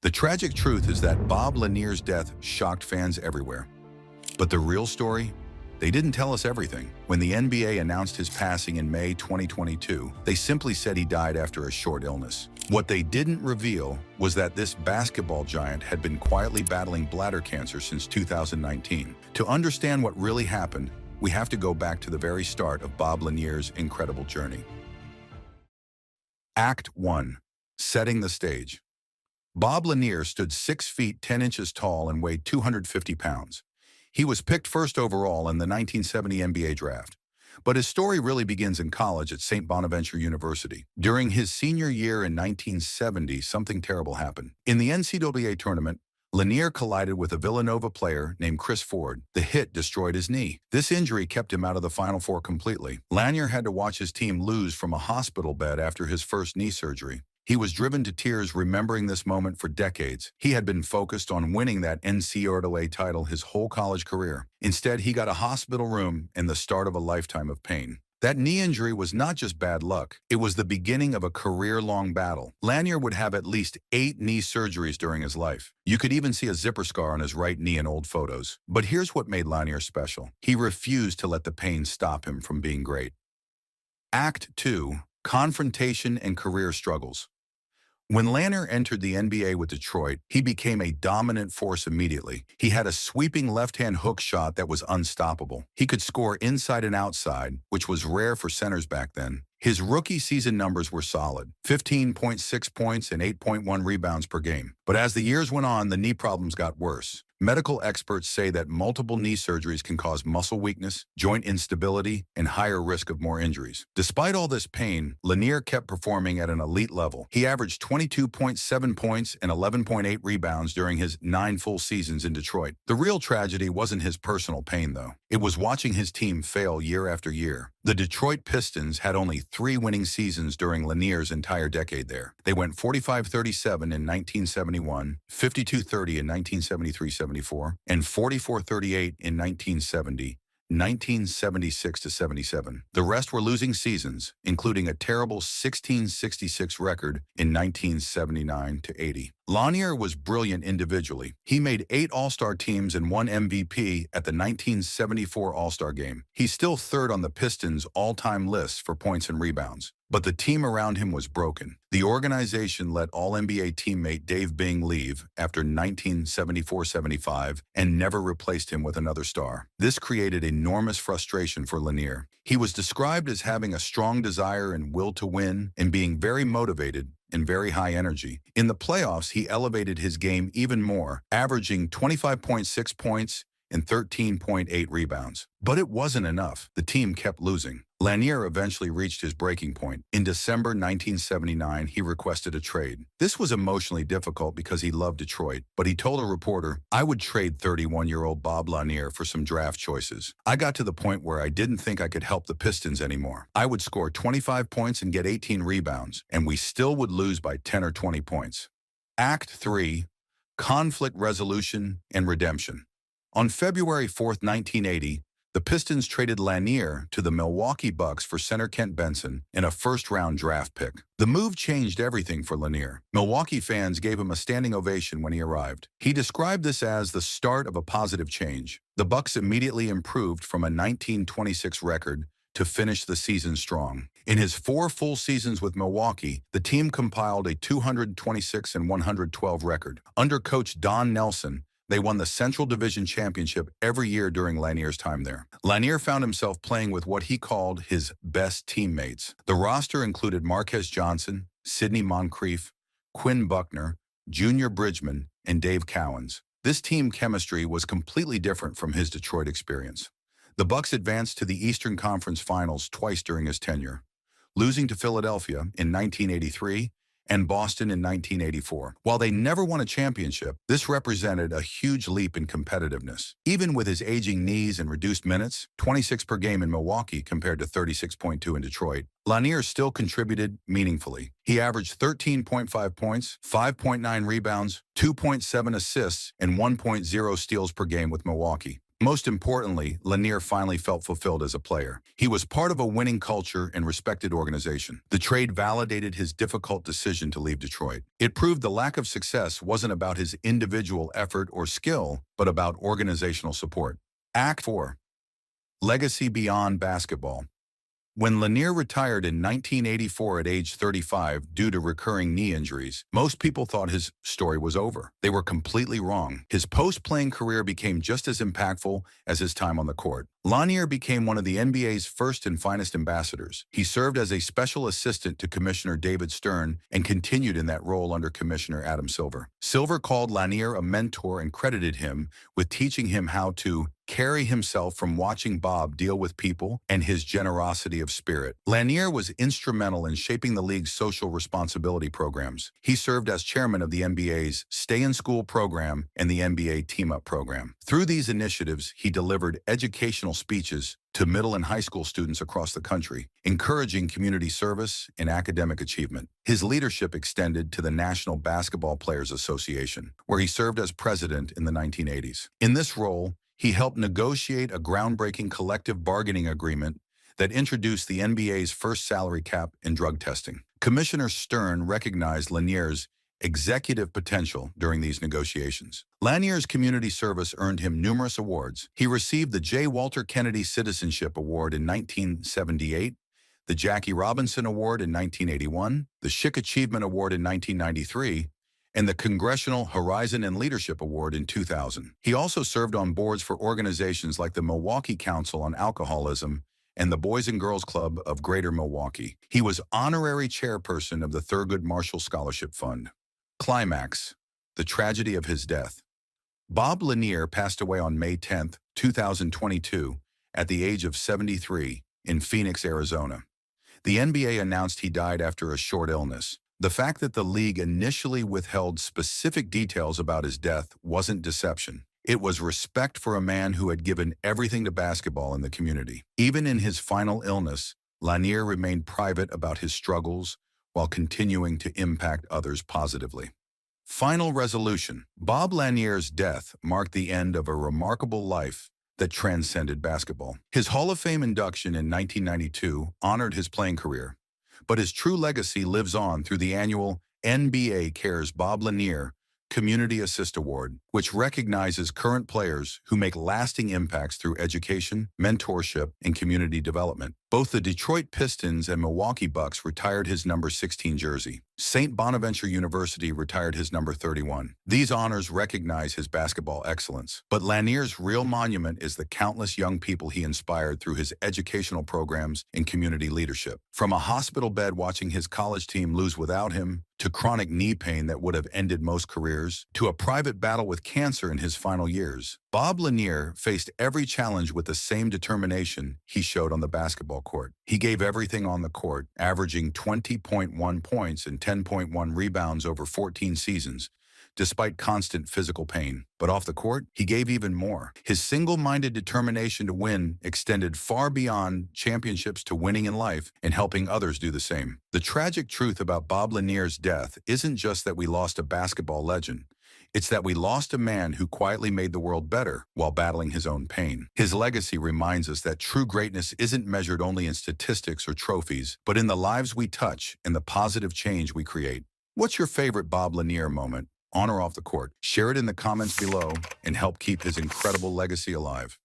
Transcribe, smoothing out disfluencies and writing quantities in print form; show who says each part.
Speaker 1: The tragic truth is that Bob Lanier's death shocked fans everywhere. But the real story? They didn't tell us everything. When the NBA announced his passing in May 2022, they simply said he died after a short illness. What they didn't reveal was that this basketball giant had been quietly battling bladder cancer since 2019. To understand what really happened, we have to go back to the very start of Bob Lanier's incredible journey. Act 1. Setting the stage. Bob Lanier stood 6 feet 10 inches tall and weighed 250 pounds. He was picked first overall in the 1970 NBA draft. But his story really begins in college at St. Bonaventure University. During his senior year in 1970, something terrible happened. In the NCAA tournament, Lanier collided with a Villanova player named Chris Ford. The hit destroyed his knee. This injury kept him out of the Final Four completely. Lanier had to watch his team lose from a hospital bed after his first knee surgery. He was driven to tears remembering this moment for decades. He had been focused on winning that NCAA title his whole college career. Instead, he got a hospital room and the start of a lifetime of pain. That knee injury was not just bad luck. It was the beginning of a career-long battle. Lanier would have at least 8 knee surgeries during his life. You could even see a zipper scar on his right knee in old photos. But here's what made Lanier special. He refused to let the pain stop him from being great. Act 2. Confrontation and career struggles. When Lanier entered the NBA with Detroit, he became a dominant force immediately. He had a sweeping left-hand hook shot that was unstoppable. He could score inside and outside, which was rare for centers back then. His rookie season numbers were solid, 15.6 points and 8.1 rebounds per game. But as the years went on, the knee problems got worse. Medical experts say that multiple knee surgeries can cause muscle weakness, joint instability, and higher risk of more injuries. Despite all this pain, Lanier kept performing at an elite level. He averaged 22.7 points and 11.8 rebounds during his 9 full seasons in Detroit. The real tragedy wasn't his personal pain, though. It was watching his team fail year after year. The Detroit Pistons had only 3 winning seasons during Lanier's entire decade there. They went 45-37 in 1971, 52-30 in 1973-74, and 44-38 in 1970, 1976-77. The rest were losing seasons, including a terrible 16-66 record in 1979-80. Lanier was brilliant individually. He made 8 All-Star teams and 1 MVP at the 1974 All-Star Game. He's still third on the Pistons' all-time list for points and rebounds. But the team around him was broken. The organization let All-NBA teammate Dave Bing leave after 1974-75 and never replaced him with another star. This created enormous frustration for Lanier. He was described as having a strong desire and will to win and being very motivated and very high energy. In the playoffs, he elevated his game even more, averaging 25.6 points and 13.8 rebounds. But it wasn't enough. The team kept losing. Lanier eventually reached his breaking point. In December 1979, he requested a trade. This was emotionally difficult because he loved Detroit, but he told a reporter, "I would trade 31-year-old Bob Lanier for some draft choices. I got to the point where I didn't think I could help the Pistons anymore. I would score 25 points and get 18 rebounds, and we still would lose by 10 or 20 points." Act 3. Conflict resolution and redemption. On February 4, 1980, the Pistons traded Lanier to the Milwaukee Bucks for center Kent Benson and a first-round draft pick. The move changed everything for Lanier. Milwaukee fans gave him a standing ovation when he arrived. He described this as the start of a positive change. The Bucks immediately improved from a 19-26 record to finish the season strong. In his 4 full seasons with Milwaukee, the team compiled a 226-112 record. Under coach Don Nelson, they won the Central Division Championship every year during Lanier's time there. Lanier found himself playing with what he called his best teammates. The roster included Marquez Johnson, Sidney Moncrief, Quinn Buckner, Junior Bridgman, and Dave Cowens. This team chemistry was completely different from his Detroit experience. The Bucks advanced to the Eastern Conference Finals twice during his tenure, losing to Philadelphia in 1983 and Boston in 1984. While they never won a championship, this represented a huge leap in competitiveness. Even with his aging knees and reduced minutes, 26 per game in Milwaukee compared to 36.2 in Detroit, Lanier still contributed meaningfully. He averaged 13.5 points, 5.9 rebounds, 2.7 assists, and 1.0 steals per game with Milwaukee. Most importantly, Lanier finally felt fulfilled as a player. He was part of a winning culture and respected organization. The trade validated his difficult decision to leave Detroit. It proved the lack of success wasn't about his individual effort or skill, but about organizational support. Act 4. Legacy beyond basketball. When Lanier retired in 1984 at age 35 due to recurring knee injuries, most people thought his story was over. They were completely wrong. His post-playing career became just as impactful as his time on the court. Lanier became one of the NBA's first and finest ambassadors. He served as a special assistant to Commissioner David Stern and continued in that role under Commissioner Adam Silver. Silver called Lanier a mentor and credited him with teaching him how to carry himself from watching Bob deal with people and his generosity of spirit. Lanier was instrumental in shaping the league's social responsibility programs. He served as chairman of the NBA's Stay in School program and the NBA Team Up program. Through these initiatives, he delivered educational speeches to middle and high school students across the country, encouraging community service and academic achievement. His leadership extended to the National Basketball Players Association, where he served as president in the 1980s. In this role, he helped negotiate a groundbreaking collective bargaining agreement that introduced the NBA's first salary cap and drug testing. Commissioner Stern recognized Lanier's executive potential during these negotiations. Lanier's community service earned him numerous awards. He received the J. Walter Kennedy Citizenship Award in 1978, the Jackie Robinson Award in 1981, the Schick Achievement Award in 1993, and the Congressional Horizon and Leadership Award in 2000. He also served on boards for organizations like the Milwaukee Council on Alcoholism and the Boys and Girls Club of Greater Milwaukee. He was honorary chairperson of the Thurgood Marshall Scholarship Fund. Climax: the tragedy of his death. Bob Lanier passed away on May 10, 2022, at the age of 73 in Phoenix, Arizona. The NBA announced he died after a short illness. The fact that the league initially withheld specific details about his death wasn't deception. It was respect for a man who had given everything to basketball in the community. Even in his final illness, Lanier remained private about his struggles while continuing to impact others positively. Final resolution: Bob Lanier's death marked the end of a remarkable life that transcended basketball. His Hall of Fame induction in 1992 honored his playing career, but his true legacy lives on through the annual NBA Cares Bob Lanier Community Assist Award, which recognizes current players who make lasting impacts through education, mentorship, and community development. Both the Detroit Pistons and Milwaukee Bucks retired his number 16 jersey. St. Bonaventure University retired his number 31. These honors recognize his basketball excellence, but Lanier's real monument is the countless young people he inspired through his educational programs and community leadership. From a hospital bed watching his college team lose without him, to chronic knee pain that would have ended most careers, to a private battle with cancer in his final years, Bob Lanier faced every challenge with the same determination he showed on the basketball court. He gave everything on the court, averaging 20.1 points and 10.1 rebounds over 14 seasons, despite constant physical pain. But off the court, he gave even more. His single-minded determination to win extended far beyond championships to winning in life and helping others do the same. The tragic truth about Bob Lanier's death isn't just that we lost a basketball legend. It's that we lost a man who quietly made the world better while battling his own pain. His legacy reminds us that true greatness isn't measured only in statistics or trophies, but in the lives we touch and the positive change we create. What's your favorite Bob Lanier moment, on or off the court? Share it in the comments below and help keep his incredible legacy alive.